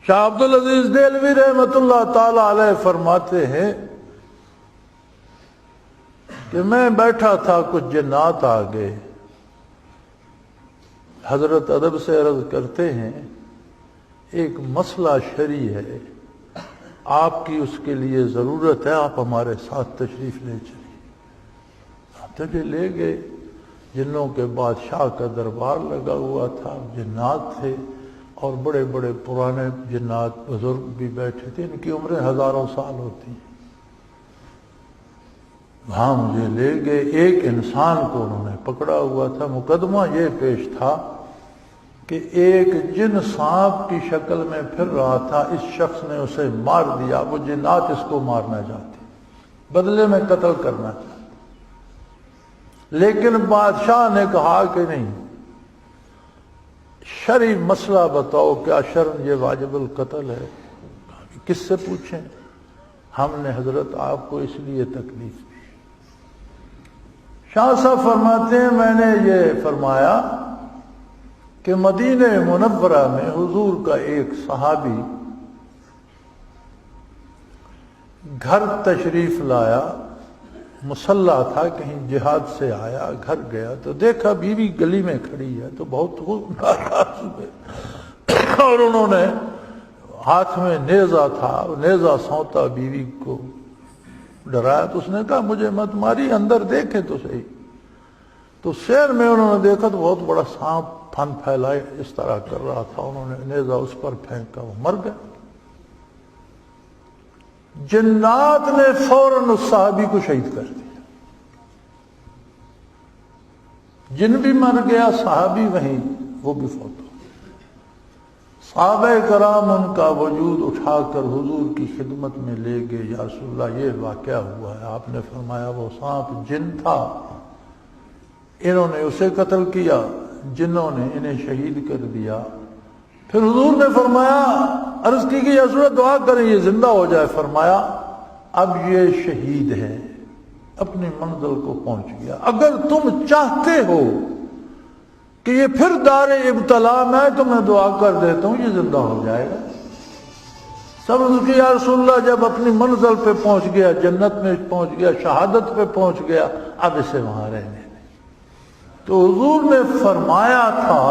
شاہ عبدالعزیز دہلوی رحمۃ اللہ تعالی علیہ فرماتے ہیں کہ میں بیٹھا تھا، کچھ جنات آ گئے، حضرت ادب سے عرض کرتے ہیں ایک مسئلہ شرعی ہے، آپ کی اس کے لیے ضرورت ہے، آپ ہمارے ساتھ تشریف لے چلیے۔ تجھے لے گئے، جنوں کے بادشاہ کا دربار لگا ہوا تھا، جنات تھے اور بڑے بڑے پرانے جنات بزرگ بھی بیٹھے تھے، ان کی عمریں ہزاروں سال ہوتی ہیں۔ وہاں مجھے لے گئے، ایک انسان کو انہوں نے پکڑا ہوا تھا، مقدمہ یہ پیش تھا کہ ایک جن سانپ کی شکل میں پھر رہا تھا، اس شخص نے اسے مار دیا، وہ جنات اس کو مارنا چاہتے، بدلے میں قتل کرنا چاہتے، لیکن بادشاہ نے کہا کہ نہیں، شرعی مسئلہ بتاؤ، کیا شرعاً یہ واجب القتل ہے؟ کس سے پوچھیں؟ ہم نے حضرت آپ کو اس لیے تکلیف دی۔ شاہ صاحب فرماتے ہیں میں نے یہ فرمایا کہ مدینہ منورہ میں حضور کا ایک صحابی گھر تشریف لایا، مسلح تھا، کہیں جہاد سے آیا، گھر گیا تو دیکھا بیوی گلی میں کھڑی ہے، تو بہت ناراض ہوئے اور انہوں نے ہاتھ میں نیزہ تھا، نیزہ سونتا بیوی کو ڈرایا، تو اس نے کہا مجھے مت ماری، اندر دیکھے تو صحیح۔ تو سیر میں انہوں نے دیکھا تو بہت بڑا سانپ پھن پھیلائے اس طرح کر رہا تھا، انہوں نے نیزہ اس پر پھینکا، وہ مر گیا۔ جنات نے فوراً اس صحابی کو شہید کر دیا، جن بھی مر گیا، صحابی وہیں، وہ بھی فوت ہو۔ صحابہ کرام ان کا وجود اٹھا کر حضور کی خدمت میں لے گئے، یا رسول اللہ یہ واقعہ ہوا ہے۔ آپ نے فرمایا وہ سانپ جن تھا، انہوں نے اسے قتل کیا، جنوں نے انہیں شہید کر دیا۔ پھر حضور نے فرمایا، عرض کی کہ یا رسول اللہ دعا کریں یہ زندہ ہو جائے، فرمایا اب یہ شہید ہے، اپنی منزل کو پہنچ گیا، اگر تم چاہتے ہو کہ یہ پھر دار ابتلا میں تو میں دعا کر دیتا ہوں یہ زندہ ہو جائے گا۔ سب عرض کی یا رسول اللہ جب اپنی منزل پہ پہنچ گیا، جنت میں پہنچ گیا، شہادت پہ پہنچ گیا، اب اسے وہاں رہنے دیں۔ تو حضور نے فرمایا تھا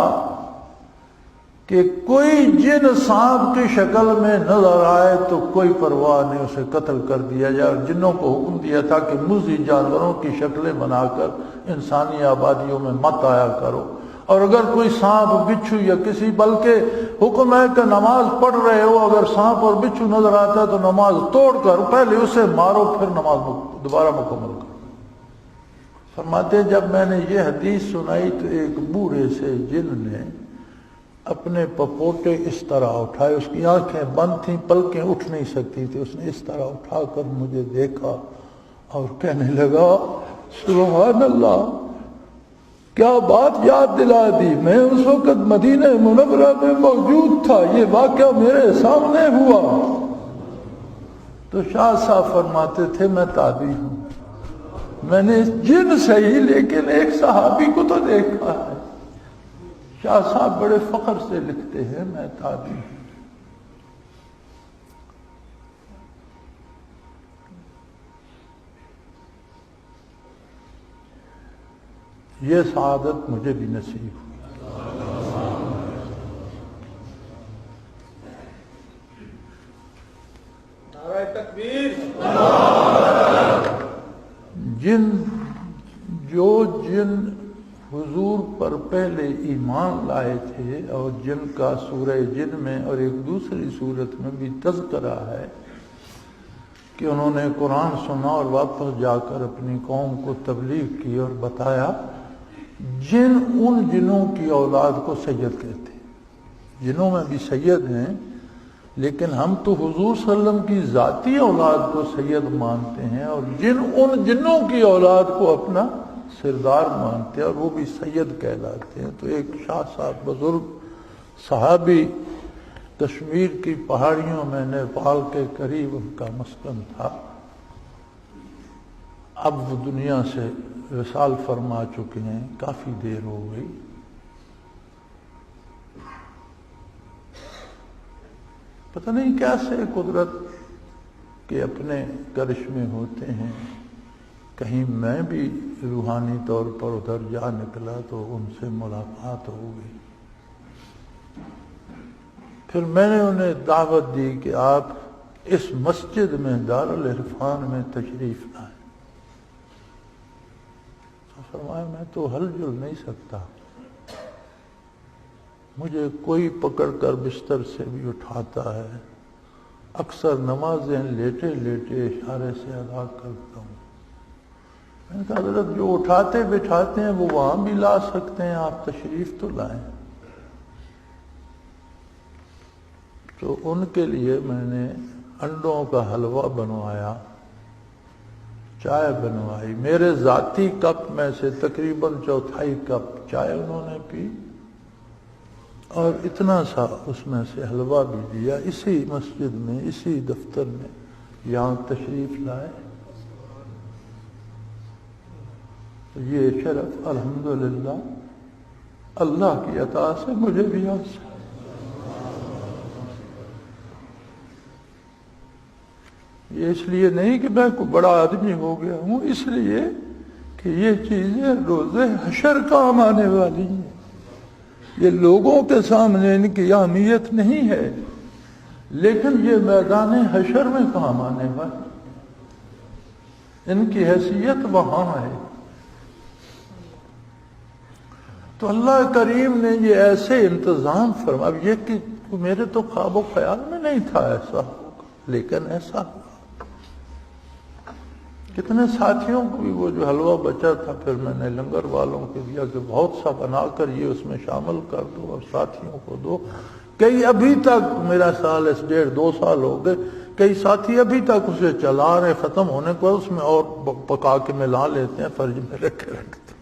کہ کوئی جن سانپ کی شکل میں نظر آئے تو کوئی پرواہ نہیں، اسے قتل کر دیا جائے، اور جنوں کو حکم دیا تھا کہ موذی جانوروں کی شکلیں بنا کر انسانی آبادیوں میں مت آیا کرو، اور اگر کوئی سانپ بچھو یا کسی، بلکہ حکم ہے کہ نماز پڑھ رہے ہو اگر سانپ اور بچھو نظر آتا ہے تو نماز توڑ کر پہلے اسے مارو، پھر نماز دوبارہ مکمل کرو۔ فرماتے جب میں نے یہ حدیث سنائی تو ایک بوڑھے سے جن نے اپنے پپوٹے اس طرح اٹھائے، اس کی آنکھیں بند تھیں، پلکیں اٹھ نہیں سکتی تھی، اس نے اس طرح اٹھا کر مجھے دیکھا اور کہنے لگا سبحان اللہ، کیا بات یاد دلا دی، میں اس وقت مدینہ منورہ میں موجود تھا، یہ واقعہ میرے سامنے ہوا۔ تو شاہ صاحب فرماتے تھے میں تابعی ہوں، میں نے جن صحیح لیکن ایک صحابی کو تو دیکھا ہے۔ شاہ صاحب بڑے فخر سے لکھتے ہیں میں تابعی ہوں۔ یہ سعادت مجھے بھی نصیب ہوئی۔ نعرہ تکبیر۔ جن حضور پر پہلے ایمان لائے تھے اور جن کا سورہ جن میں اور ایک دوسری صورت میں بھی تذکرہ ہے کہ انہوں نے قرآن سنا اور واپس جا کر اپنی قوم کو تبلیغ کی اور بتایا، جن ان جنوں کی اولاد کو سید کہتے ہیں، جنوں میں بھی سید ہیں، لیکن ہم تو حضور صلی اللہ علیہ وسلم کی ذاتی اولاد کو سید مانتے ہیں، اور جن ان جنوں کی اولاد کو اپنا سردار مانتے ہیں اور وہ بھی سید کہلاتے ہیں۔ تو ایک شاہ صاحب بزرگ صحابی کشمیر کی پہاڑیوں میں نیپال کے قریب ان کا مسکن تھا، اب وہ دنیا سے وصال فرما چکے ہیں، کافی دیر ہو گئی۔ پتہ نہیں کیسے قدرت کے اپنے کرشمے ہوتے ہیں. کہیں میں بھی روحانی طور پر ادھر جا نکلا تو ان سے ملاقات ہو گئی. پھر میں نے انہیں دعوت دی کہ آپ اس مسجد میں دارالعرفان میں تشریف لائیں. تو فرمایا میں تو ہل جل نہیں سکتا، مجھے کوئی پکڑ کر بستر سے بھی اٹھاتا ہے، اکثر نمازیں لیٹے لیٹے اشارے سے ادا کرتا ہوں. میں نے کہا حضرت جو اٹھاتے بٹھاتے ہیں وہ وہاں بھی لا سکتے ہیں، آپ تشریف تو لائیں. تو ان کے لیے میں نے انڈوں کا حلوہ بنوایا، چائے بنوائی. میرے ذاتی کپ میں سے تقریباً 1/4 کپ چائے انہوں نے پی، اور اتنا سا اس میں سے حلوہ بھی دیا. اسی مسجد میں، اسی دفتر میں یہاں تشریف لائے. یہ شرف الحمدللہ اللہ کی عطا سے مجھے بھی حاصل. یہ اس لیے نہیں کہ میں کوئی بڑا آدمی ہو گیا ہوں، اس لیے کہ یہ چیزیں روز حشر کام آنے والی ہیں. یہ لوگوں کے سامنے ان کی اہمیت نہیں ہے، لیکن یہ میدان حشر میں کام آنے والی. ان کی حیثیت وہاں ہے. تو اللہ کریم نے یہ ایسے انتظام فرما. اب یہ کہ میرے تو خواب و خیال میں نہیں تھا ایسا ہوگا، لیکن ایسا ہوا. کتنے ساتھیوں کو بھی وہ جو حلوہ بچا تھا پھر میں نے لنگر والوں کو دیا کہ بہت سا بنا کر یہ اس میں شامل کر دو اور ساتھیوں کو دو. کئی ابھی تک، میرا سال اس 1.5-2 سال ہو گئے، کئی ساتھی ابھی تک اسے چلا رہے، ختم ہونے کو اس میں اور پکا کے ملا لیتے ہیں، فرج میں رکھ کے رکھتے ہیں.